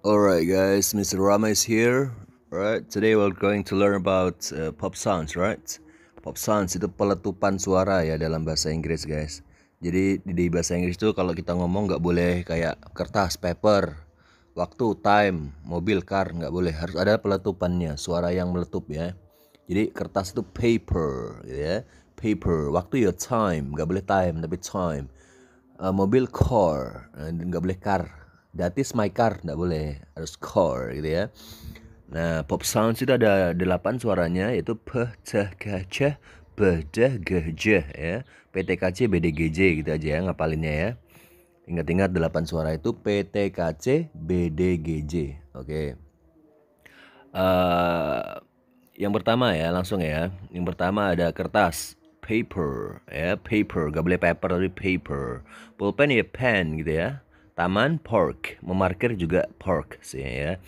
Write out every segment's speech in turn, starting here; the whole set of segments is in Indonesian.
Alright guys, Mr. Rama is here. Alright, today we're going to learn about pop sounds, right? Pop sounds itu peletupan suara ya dalam bahasa Inggris guys. Jadi di bahasa Inggris itu kalau kita ngomong nggak boleh kayak kertas, paper, waktu, time, mobil, car, nggak boleh. Harus ada peletupannya, suara yang meletup ya. Jadi kertas itu paper, gitu ya. Paper, waktu ya time, nggak boleh time tapi time. Mobil car, nggak boleh car. That is my car, nggak boleh, harus car gitu ya. Nah, pop sounds itu ada 8 suaranya, yaitu p, c, k, c, b, d, g, j ya. P, T, K, C, B, D, G, J gitu aja ya ngapalinnya ya. Ingat-ingat 8 suara itu P, T, K, C, B, D, G, J. Oke. Yang pertama ya, langsung ya. Yang pertama ada kertas, paper ya, paper, gak boleh paper tapi paper. Pulpen ya pen gitu ya. Taman, park, memarkir juga park sih ya.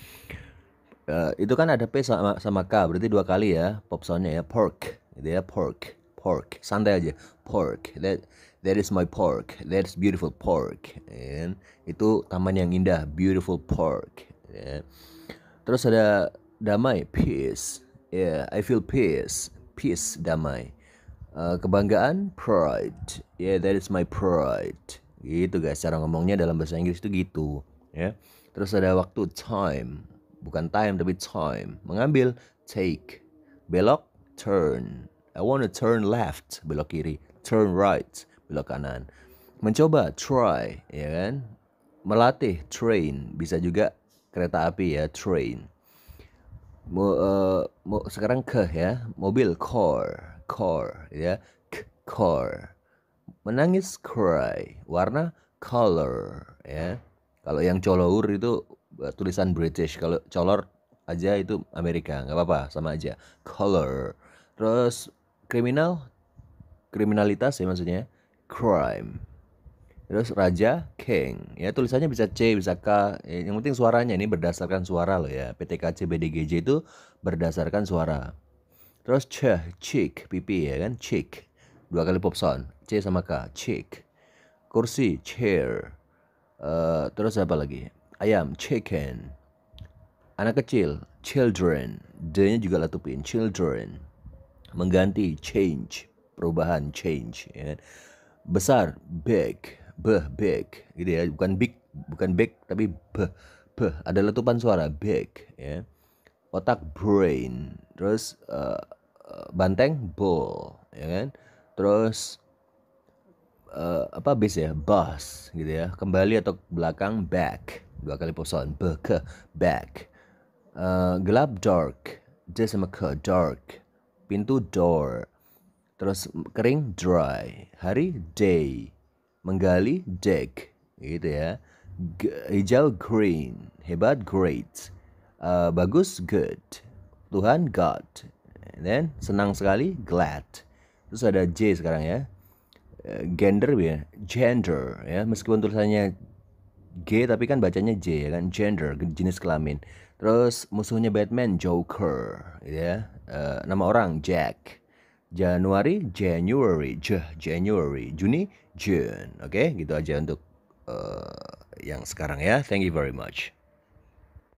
Itu kan ada P sama K, berarti 2 kali ya pop soundnya ya, park gitu ya, park, park, santai aja, park, that is my park, that's beautiful park, and itu taman yang indah, beautiful park ya. Terus ada damai, peace. Yeah, I feel peace. Peace, damai. Kebanggaan, pride. Yeah, that is my pride. Gitu guys, cara ngomongnya dalam bahasa Inggris itu gitu. Ya. Terus ada waktu, time. Bukan time tapi time. Mengambil, take. Belok, turn. I want to turn left, belok kiri. Turn right, belok kanan. Mencoba, try, ya kan? Melatih, train. Bisa juga kereta api ya, train. Sekarang ke ya, mobil, car ya, car. Menangis, cry. Warna, color ya. Kalau yang colour itu tulisan British, kalau color aja itu Amerika, nggak apa-apa, sama aja, color. Terus kriminal, kriminalitas ya maksudnya, crime. Terus raja, king. Ya tulisannya bisa C, bisa K. Yang penting suaranya ini berdasarkan suara loh ya. PTKC, BDGJ itu berdasarkan suara. Terus chick, pipi ya kan, chick. 2 kali pop sound, C sama K, chick. Kursi, chair. Terus apa lagi? Ayam, chicken. Anak kecil, children. D-nya juga latupin, children. Mengganti, change, perubahan, change ya kan? Besar, big, big gitu ya, bukan big, bukan big tapi ada letupan suara, big ya. Otak, brain. Terus banteng, bull ya kan. Terus apa, base ya, bus gitu ya, kembali atau belakang, back. 2 kali poson, back. Gelap, dark. D sama ke, dark. Pintu, door. Terus kering, dry. Hari, day. Menggali, dig gitu ya. Hijau, green. Hebat, great. Bagus, good. Tuhan, God. And then senang sekali, glad. Terus ada J sekarang ya. Gender ya, gender ya, meskipun tulisannya G tapi kan bacanya J ya kan, gender, jenis kelamin. Terus musuhnya Batman, Joker ya. Nama orang Jack. Januari, January, January. Juni, June. Oke, gitu aja untuk yang sekarang ya. Thank you very much.